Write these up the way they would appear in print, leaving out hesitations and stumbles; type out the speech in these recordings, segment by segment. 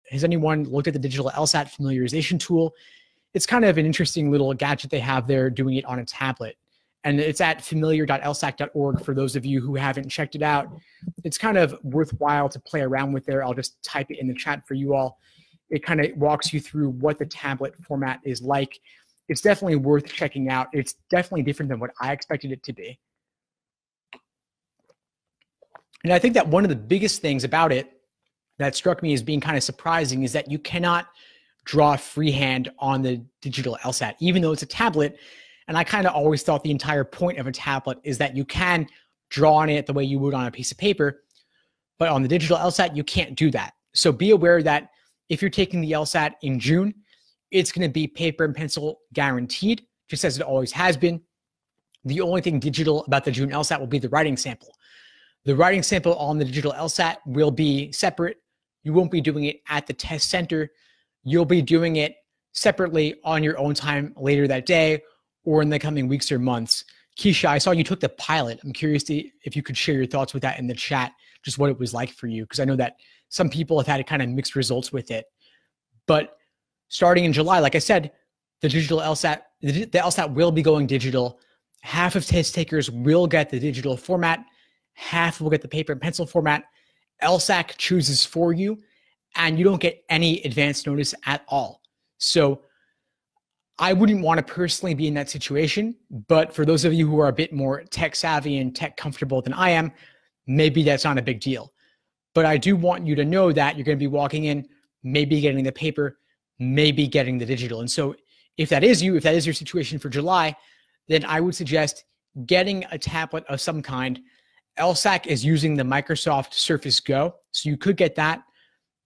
has anyone looked at the digital LSAT familiarization tool? It's kind of an interesting little gadget they have there doing it on a tablet. And it's at familiar.lsat.org for those of you who haven't checked it out. It's kind of worthwhile to play around with there. I'll just type it in the chat for you all. It kind of walks you through what the tablet format is like. It's definitely worth checking out. It's definitely different than what I expected it to be. And I think that one of the biggest things about it that struck me as being kind of surprising is that you cannot draw freehand on the digital LSAT, even though it's a tablet. And I kind of always thought the entire point of a tablet is that you can draw on it the way you would on a piece of paper, but on the digital LSAT, you can't do that. So be aware that if you're taking the LSAT in June, it's going to be paper and pencil guaranteed, just as it always has been. The only thing digital about the June LSAT will be the writing sample. The writing sample on the digital LSAT will be separate. You won't be doing it at the test center. You'll be doing it separately on your own time later that day or in the coming weeks or months. Keisha, I saw you took the pilot. I'm curious if you could share your thoughts with that in the chat, just what it was like for you, because I know that some people have had kind of mixed results with it. But starting in July, like I said, the digital LSAT, the LSAT will be going digital. Half of test takers will get the digital format. Half will get the paper and pencil format. LSAC chooses for you, and you don't get any advance notice at all. So I wouldn't want to personally be in that situation, but for those of you who are a bit more tech savvy and tech comfortable than I am, maybe that's not a big deal. But I do want you to know that you're going to be walking in, maybe getting the paper, maybe getting the digital. And so if that is you, if that is your situation for July, then I would suggest getting a tablet of some kind. LSAC is using the Microsoft Surface Go, so you could get that,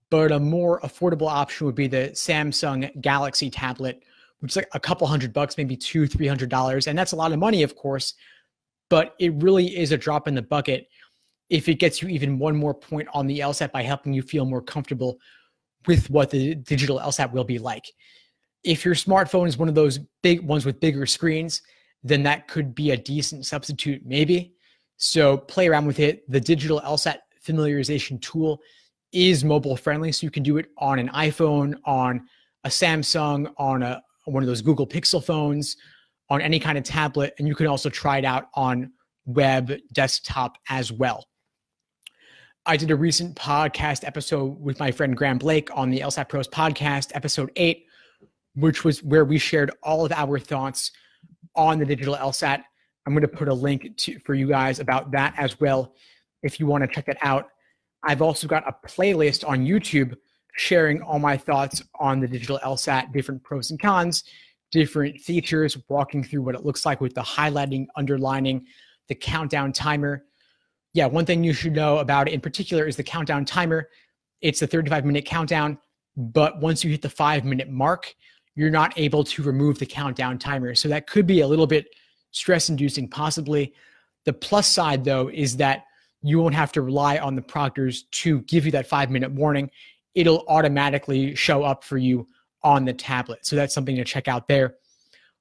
but a more affordable option would be the Samsung Galaxy tablet, which is like a couple $100, maybe $200-$300. And that's a lot of money, of course, but it really is a drop in the bucket if it gets you even one more point on the LSAT by helping you feel more comfortable with what the digital LSAT will be like. If your smartphone is one of those big ones with bigger screens, then that could be a decent substitute, maybe. So play around with it. The digital LSAT familiarization tool is mobile friendly, so you can do it on an iPhone, on a Samsung, on one of those Google Pixel phones, on any kind of tablet, and you can also try it out on web desktop as well. I did a recent podcast episode with my friend Graham Blake on the LSAT Pros podcast, episode 8, which was where we shared all of our thoughts on the digital LSAT. I'm going to put a link for you guys about that as well if you want to check it out. I've also got a playlist on YouTube sharing all my thoughts on the digital LSAT, different pros and cons, different features, walking through what it looks like with the highlighting, underlining, the countdown timer. Yeah, one thing you should know about it in particular is the countdown timer. It's a 35-minute countdown, but once you hit the 5-minute mark, you're not able to remove the countdown timer. So that could be a little bit stress-inducing, possibly. The plus side, though, is that you won't have to rely on the proctors to give you that 5-minute warning. It'll automatically show up for you on the tablet. So that's something to check out there.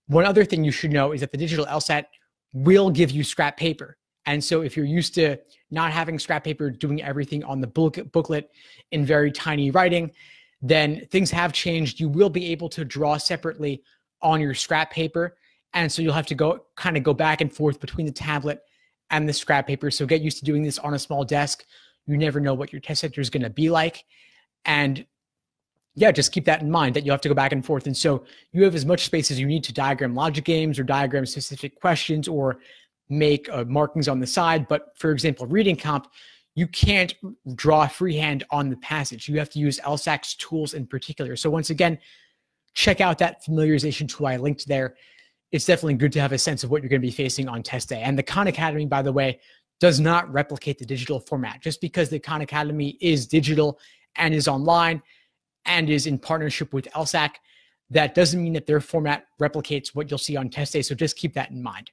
One other thing you should know is that the digital LSAT will give you scrap paper. And so if you're used to not having scrap paper, doing everything on the booklet in very tiny writing, then things have changed. You will be able to draw separately on your scrap paper. And so you'll have to go back and forth between the tablet and the scrap paper. So get used to doing this on a small desk. You never know what your test center is going to be like. And yeah, just keep that in mind that you'll have to go back and forth. And so you have as much space as you need to diagram logic games or diagram specific questions or make markings on the side. But for example, reading comp, you can't draw freehand on the passage. You have to use LSAC's tools in particular. So once again, check out that familiarization tool I linked there. It's definitely good to have a sense of what you're going to be facing on test day. And the Khan Academy, by the way, does not replicate the digital format. Just because the Khan Academy is digital and is online and is in partnership with LSAC, that doesn't mean that their format replicates what you'll see on test day. So just keep that in mind.